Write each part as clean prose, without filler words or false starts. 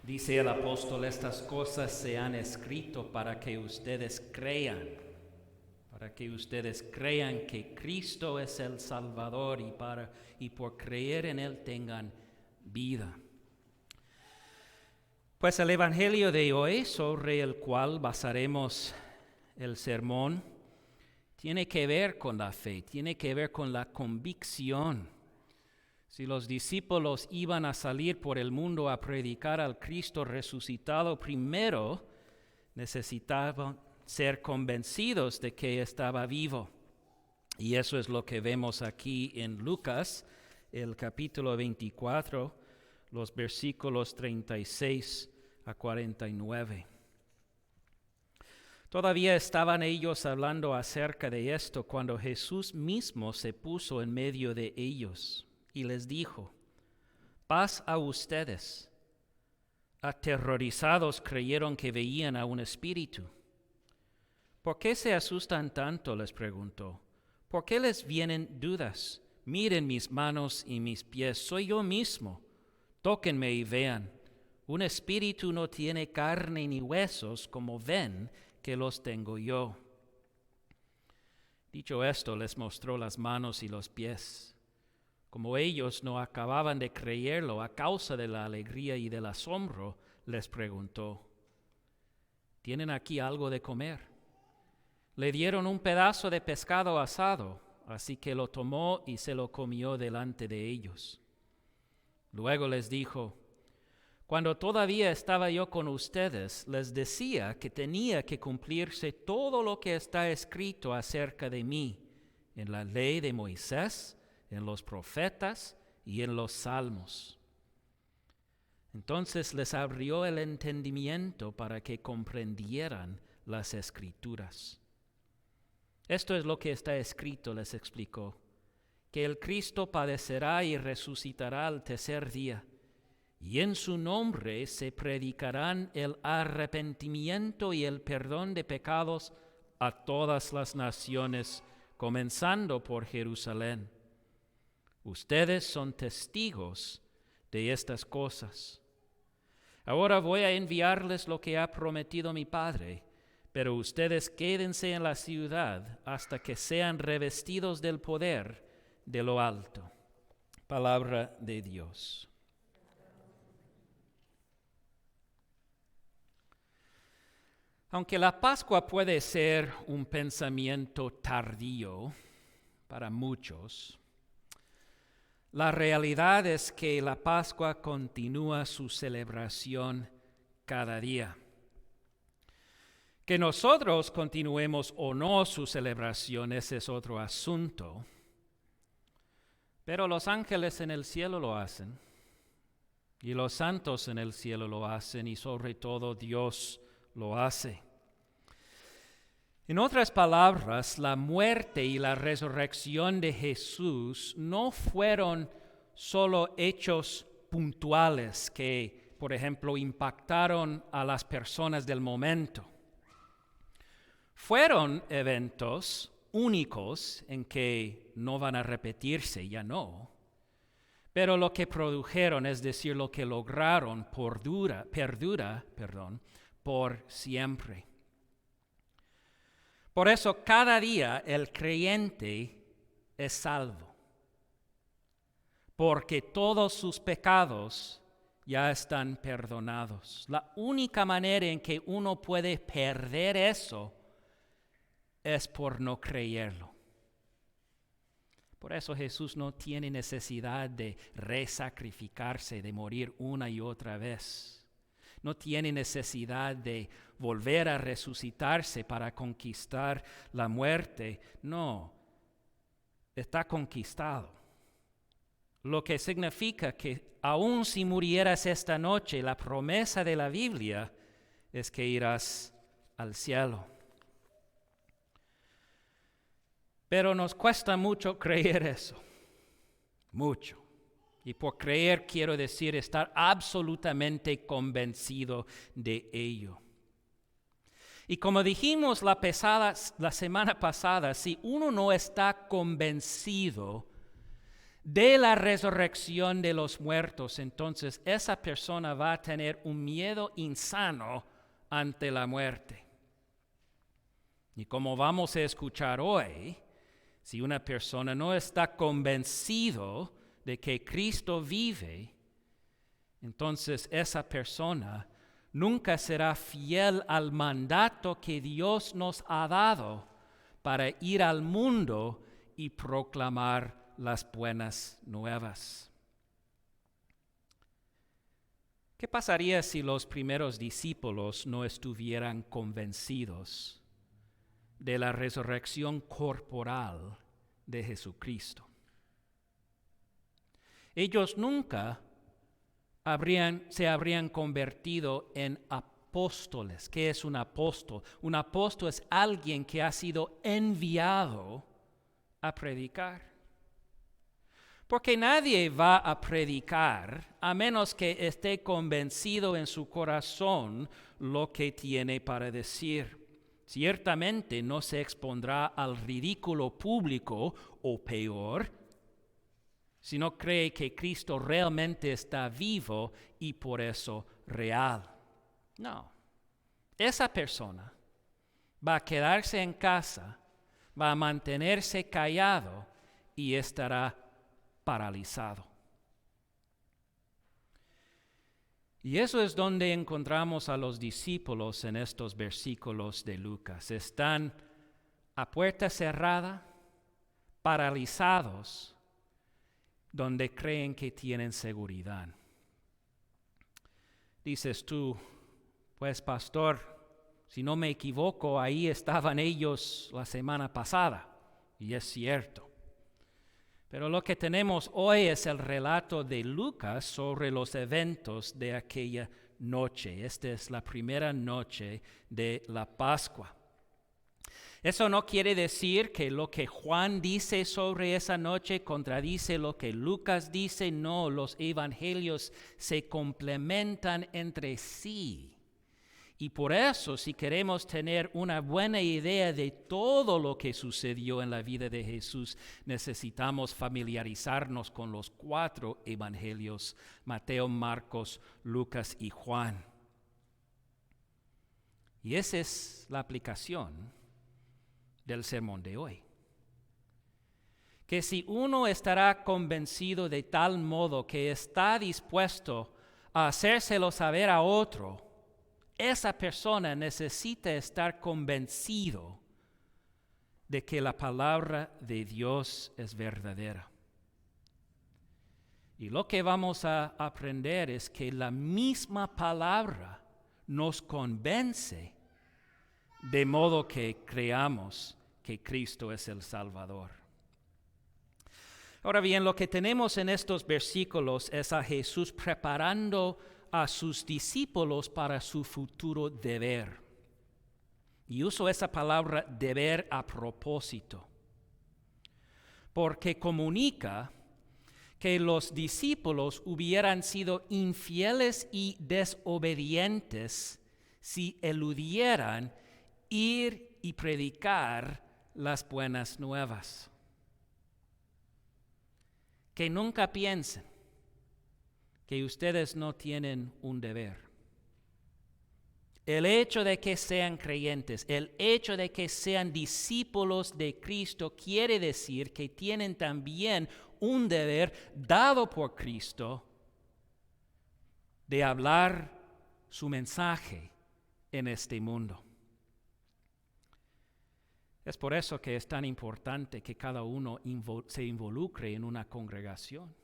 Dice el apóstol, estas cosas se han escrito para que ustedes crean que Cristo es el Salvador y por creer en Él tengan vida. Pues el Evangelio de hoy, sobre el cual basaremos el sermón, tiene que ver con la fe, tiene que ver con la convicción. Si los discípulos iban a salir por el mundo a predicar al Cristo resucitado, primero necesitaban ser convencidos de que estaba vivo. Y eso es lo que vemos aquí en Lucas, el capítulo 24, los versículos 36 a 49. Todavía estaban ellos hablando acerca de esto cuando Jesús mismo se puso en medio de ellos y les dijo: paz a ustedes. Aterrorizados creyeron que veían a un espíritu. ¿Por qué se asustan tanto?, les preguntó. ¿Por qué les vienen dudas? Miren mis manos y mis pies, soy yo mismo. Tóquenme y vean. Un espíritu no tiene carne ni huesos, como ven que los tengo yo. Dicho esto, les mostró las manos y los pies. Como ellos no acababan de creerlo a causa de la alegría y del asombro, les preguntó: ¿tienen aquí algo de comer? Le dieron un pedazo de pescado asado, así que lo tomó y se lo comió delante de ellos. Luego les dijo: cuando todavía estaba yo con ustedes, les decía que tenía que cumplirse todo lo que está escrito acerca de mí, en la ley de Moisés, en los profetas y en los salmos. Entonces les abrió el entendimiento para que comprendieran las escrituras. Esto es lo que está escrito, les explicó, que el Cristo padecerá y resucitará al tercer día, y en su nombre se predicarán el arrepentimiento y el perdón de pecados a todas las naciones, comenzando por Jerusalén. Ustedes son testigos de estas cosas. Ahora voy a enviarles lo que ha prometido mi Padre, pero ustedes quédense en la ciudad hasta que sean revestidos del poder de lo alto. Palabra de Dios. Aunque la Pascua puede ser un pensamiento tardío para muchos, la realidad es que la Pascua continúa su celebración cada día. Que nosotros continuemos o no su celebración, ese es otro asunto. Pero los ángeles en el cielo lo hacen, y los santos en el cielo lo hacen, y sobre todo Dios lo hace. En otras palabras, la muerte y la resurrección de Jesús no fueron solo hechos puntuales que, por ejemplo, impactaron a las personas del momento. Fueron eventos únicos en que no van a repetirse, ya no. Pero lo que produjeron, es decir, lo que lograron, perdura por siempre. Por eso cada día el creyente es salvo, porque todos sus pecados ya están perdonados. La única manera en que uno puede perder eso es por no creerlo. Por eso Jesús no tiene necesidad de resacrificarse, de morir una y otra vez. No tiene necesidad de volver a resucitarse para conquistar la muerte. No, está conquistado. Lo que significa que aun si murieras esta noche, la promesa de la Biblia es que irás al cielo. Pero nos cuesta mucho creer eso, mucho. Y por creer quiero decir estar absolutamente convencido de ello. Y como dijimos la semana pasada, si uno no está convencido de la resurrección de los muertos, entonces esa persona va a tener un miedo insano ante la muerte. Y como vamos a escuchar hoy, si una persona no está convencido de que Cristo vive, entonces esa persona nunca será fiel al mandato que Dios nos ha dado para ir al mundo y proclamar las buenas nuevas. ¿Qué pasaría si los primeros discípulos no estuvieran convencidos de la resurrección corporal de Jesucristo? Ellos nunca se habrían convertido en apóstoles. ¿Qué es un apóstol? Un apóstol es alguien que ha sido enviado a predicar. Porque nadie va a predicar a menos que esté convencido en su corazón lo que tiene para decir. Ciertamente no se expondrá al ridículo público o peor, si no cree que Cristo realmente está vivo y por eso real. No, esa persona va a quedarse en casa, va a mantenerse callado y estará paralizado. Y eso es donde encontramos a los discípulos en estos versículos de Lucas. Están a puerta cerrada, paralizados, donde creen que tienen seguridad. Dices tú, pues pastor, si no me equivoco, ahí estaban ellos la semana pasada, y es cierto. Pero lo que tenemos hoy es el relato de Lucas sobre los eventos de aquella noche. Esta es la primera noche de la Pascua. Eso no quiere decir que lo que Juan dice sobre esa noche contradice lo que Lucas dice. No, los evangelios se complementan entre sí. Y por eso, si queremos tener una buena idea de todo lo que sucedió en la vida de Jesús, necesitamos familiarizarnos con los 4 evangelios: Mateo, Marcos, Lucas y Juan. Y esa es la aplicación del sermón de hoy. Que si uno estará convencido de tal modo que está dispuesto a hacérselo saber a otro, esa persona necesita estar convencido de que la palabra de Dios es verdadera. Y lo que vamos a aprender es que la misma palabra nos convence de modo que creamos que Cristo es el Salvador. Ahora bien, lo que tenemos en estos versículos es a Jesús preparando a sus discípulos para su futuro deber. Y uso esa palabra deber a propósito, porque comunica que los discípulos hubieran sido infieles y desobedientes si eludieran ir y predicar las buenas nuevas. Que nunca piensen que ustedes no tienen un deber. El hecho de que sean creyentes, el hecho de que sean discípulos de Cristo quiere decir que tienen también un deber dado por Cristo de hablar su mensaje en este mundo. Es por eso que es tan importante que cada uno se involucre en una congregación.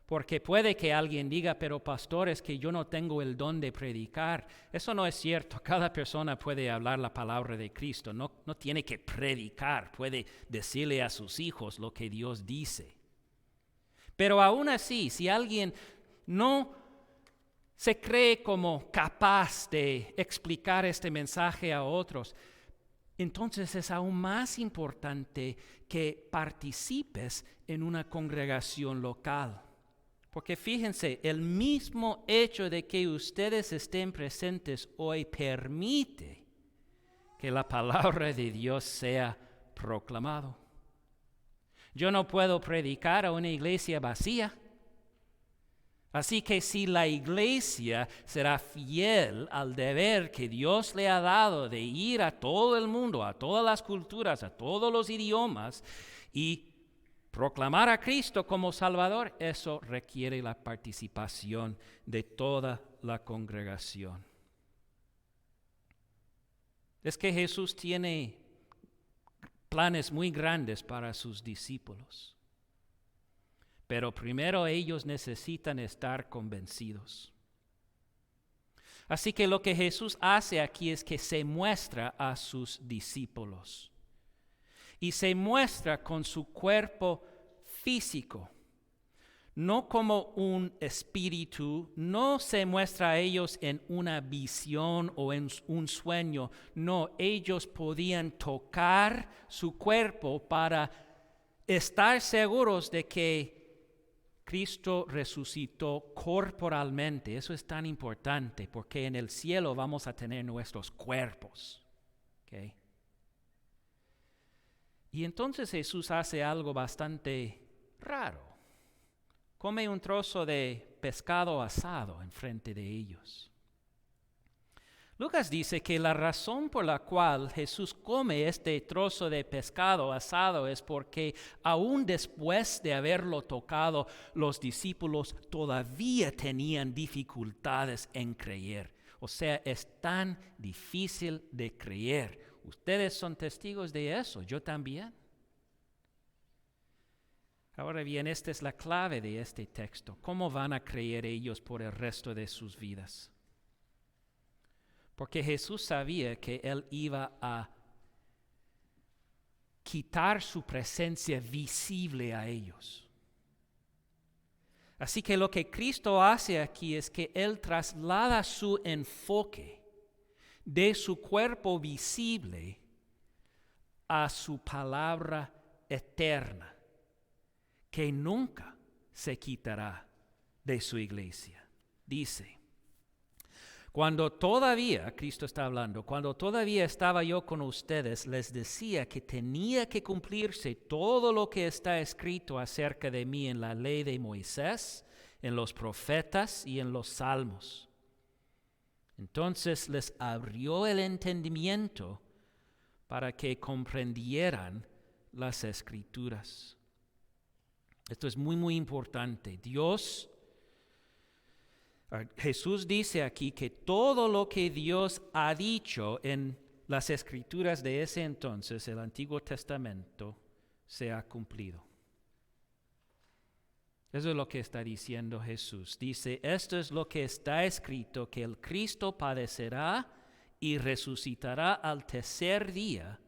Porque puede que alguien diga, pero pastor, es que yo no tengo el don de predicar. Eso no es cierto. Cada persona puede hablar la palabra de Cristo. No tiene que predicar. Puede decirle a sus hijos lo que Dios dice. Pero aún así, si alguien no se cree como capaz de explicar este mensaje a otros, entonces es aún más importante que participes en una congregación local. Porque fíjense, el mismo hecho de que ustedes estén presentes hoy permite que la palabra de Dios sea proclamado. Yo no puedo predicar a una iglesia vacía. Así que si la iglesia será fiel al deber que Dios le ha dado de ir a todo el mundo, a todas las culturas, a todos los idiomas y proclamar a Cristo como Salvador, eso requiere la participación de toda la congregación. Es que Jesús tiene planes muy grandes para sus discípulos. Pero primero ellos necesitan estar convencidos. Así que lo que Jesús hace aquí es que se muestra a sus discípulos. Y se muestra con su cuerpo físico. No como un espíritu, no se muestra a ellos en una visión o en un sueño. No, ellos podían tocar su cuerpo para estar seguros de que Cristo resucitó corporalmente. Eso es tan importante porque en el cielo vamos a tener nuestros cuerpos. ¿Okay? Y entonces Jesús hace algo bastante raro. Come un trozo de pescado asado enfrente de ellos. Lucas dice que la razón por la cual Jesús come este trozo de pescado asado es porque aún después de haberlo tocado, los discípulos todavía tenían dificultades en creer. O sea, es tan difícil de creer. Ustedes son testigos de eso, yo también. Ahora bien, esta es la clave de este texto. ¿Cómo van a creer ellos por el resto de sus vidas? Porque Jesús sabía que Él iba a quitar su presencia visible a ellos. Así que lo que Cristo hace aquí es que Él traslada su enfoque de su cuerpo visible a su palabra eterna, que nunca se quitará de su iglesia. Dice, Cristo está hablando, cuando todavía estaba yo con ustedes, les decía que tenía que cumplirse todo lo que está escrito acerca de mí en la ley de Moisés, en los profetas y en los salmos. Entonces les abrió el entendimiento para que comprendieran las escrituras. Esto es muy, muy importante. Jesús dice aquí que todo lo que Dios ha dicho en las escrituras de ese entonces, el Antiguo Testamento, se ha cumplido. Eso es lo que está diciendo Jesús. Dice, esto es lo que está escrito, que el Cristo padecerá y resucitará al tercer día.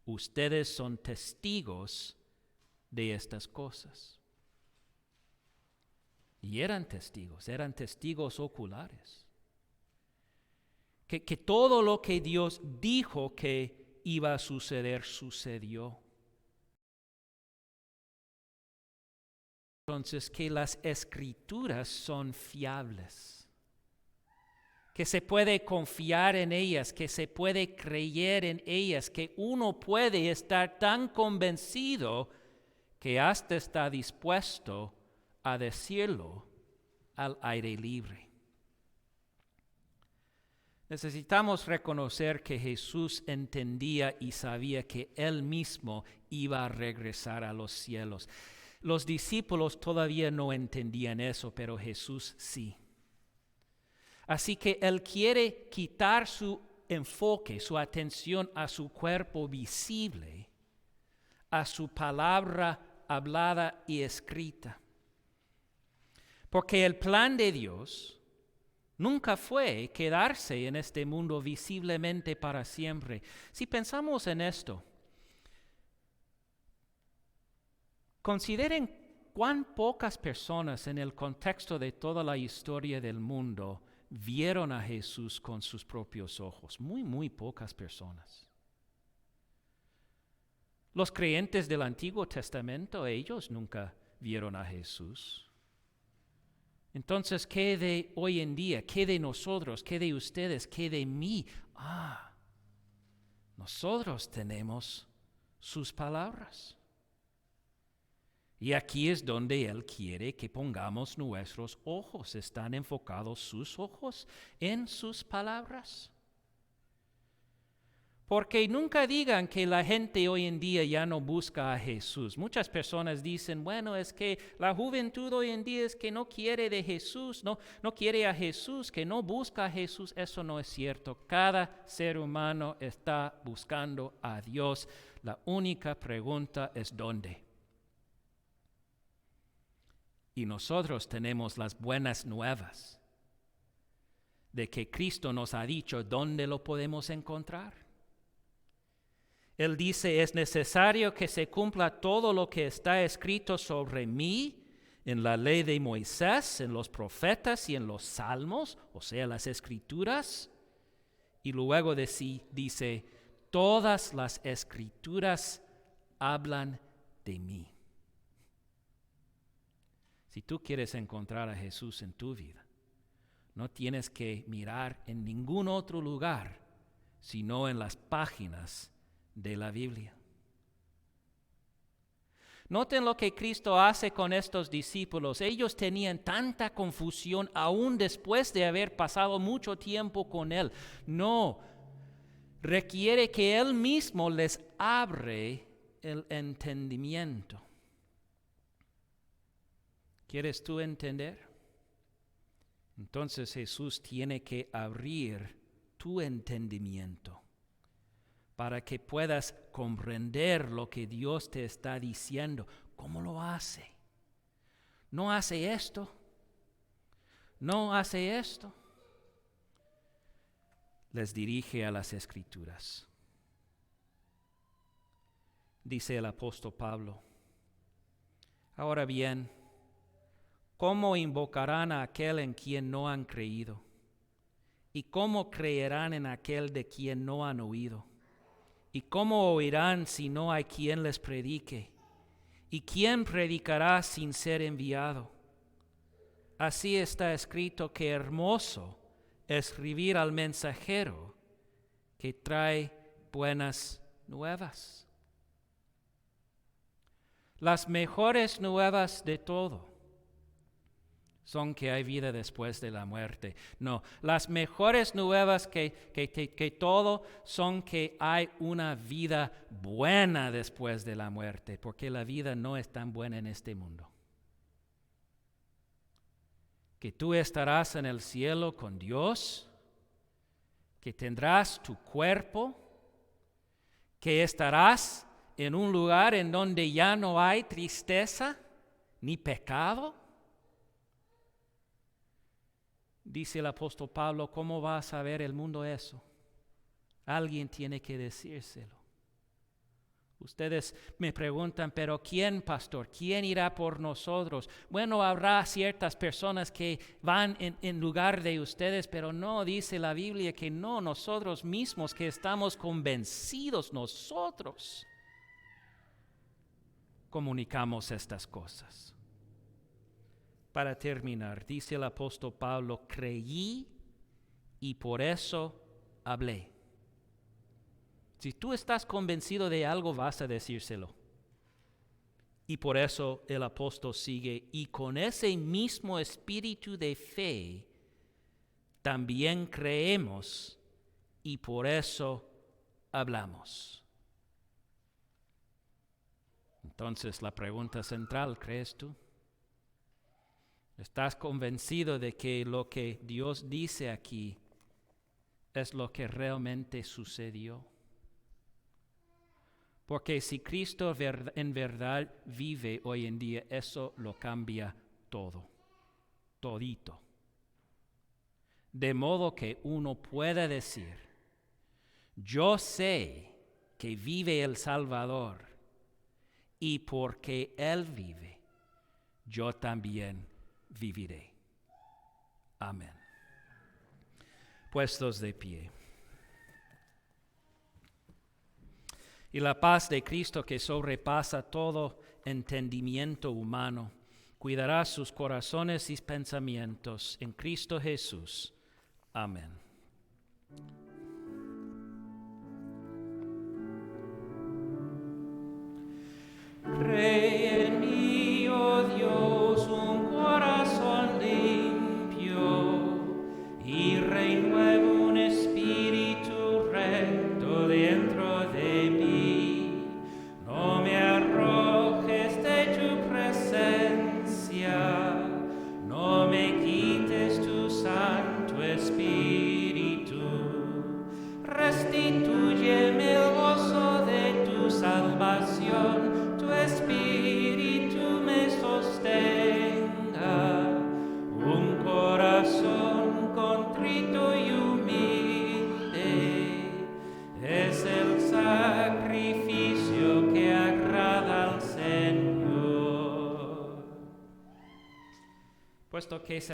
Ustedes son testigos de estas cosas. Y eran testigos oculares. Que todo lo que Dios dijo que iba a suceder, sucedió. Entonces, que las escrituras son fiables. Que se puede confiar en ellas, que se puede creer en ellas, que uno puede estar tan convencido que hasta está dispuesto a decirlo al aire libre. Necesitamos reconocer que Jesús entendía y sabía que Él mismo iba a regresar a los cielos. Los discípulos todavía no entendían eso, pero Jesús sí. Así que Él quiere quitar su enfoque, su atención a su cuerpo visible, a su palabra hablada y escrita. Porque el plan de Dios nunca fue quedarse en este mundo visiblemente para siempre. Si pensamos en esto, consideren cuán pocas personas en el contexto de toda la historia del mundo vieron a Jesús con sus propios ojos. Muy, muy pocas personas. Los creyentes del Antiguo Testamento, ellos nunca vieron a Jesús. Entonces, ¿qué de hoy en día? ¿Qué de nosotros? ¿Qué de ustedes? ¿Qué de mí? Nosotros tenemos sus palabras. Y aquí es donde Él quiere que pongamos nuestros ojos. ¿Están enfocados sus ojos en sus palabras? Porque nunca digan que la gente hoy en día ya no busca a Jesús. Muchas personas dicen, bueno, es que la juventud hoy en día es que no quiere de Jesús, no quiere a Jesús, que no busca a Jesús. Eso no es cierto. Cada ser humano está buscando a Dios. La única pregunta es ¿dónde? Y nosotros tenemos las buenas nuevas de que Cristo nos ha dicho dónde lo podemos encontrar. Él dice, es necesario que se cumpla todo lo que está escrito sobre mí en la ley de Moisés, en los profetas y en los salmos, o sea, las escrituras. Y luego dice, todas las escrituras hablan de mí. Si tú quieres encontrar a Jesús en tu vida, no tienes que mirar en ningún otro lugar, sino en las páginas de la Biblia. Noten lo que Cristo hace con estos discípulos. Ellos tenían tanta confusión aún después de haber pasado mucho tiempo con Él. No, requiere que Él mismo les abre el entendimiento. ¿Quieres tú entender? Entonces Jesús tiene que abrir tu entendimiento para que puedas comprender lo que Dios te está diciendo. ¿Cómo lo hace? No hace esto. No hace esto. Les dirige a las Escrituras. Dice el apóstol Pablo, ahora bien, ¿cómo invocarán a aquel en quien no han creído? ¿Y cómo creerán en aquel de quien no han oído? ¿Y cómo oirán si no hay quien les predique? ¿Y quién predicará sin ser enviado? Así está escrito que hermoso escribir al mensajero que trae buenas nuevas. Las mejores nuevas de todo son que hay vida después de la muerte. No, las mejores nuevas que todo son que hay una vida buena después de la muerte, porque la vida no es tan buena en este mundo. Que tú estarás en el cielo con Dios, que tendrás tu cuerpo, que estarás en un lugar en donde ya no hay tristeza ni pecado. Dice el apóstol Pablo, ¿cómo va a saber el mundo eso? Alguien tiene que decírselo. Ustedes me preguntan, ¿pero quién, pastor? ¿Quién irá por nosotros? Bueno, habrá ciertas personas que van en lugar de ustedes, pero no, dice la Biblia que no, nosotros mismos que estamos convencidos, nosotros comunicamos estas cosas. Para terminar, dice el apóstol Pablo, creí y por eso hablé. Si tú estás convencido de algo, vas a decírselo. Y por eso el apóstol sigue, y con ese mismo espíritu de fe, también creemos y por eso hablamos. Entonces la pregunta central, ¿crees tú? ¿Estás convencido de que lo que Dios dice aquí es lo que realmente sucedió? Porque si Cristo en verdad vive hoy en día, eso lo cambia todo, todito. De modo que uno pueda decir, yo sé que vive el Salvador y porque Él vive, yo también viviré. Amén. Puestos de pie. Y la paz de Cristo que sobrepasa todo entendimiento humano, cuidará sus corazones y pensamientos en Cristo Jesús. Amén. Cree en mí. puesto que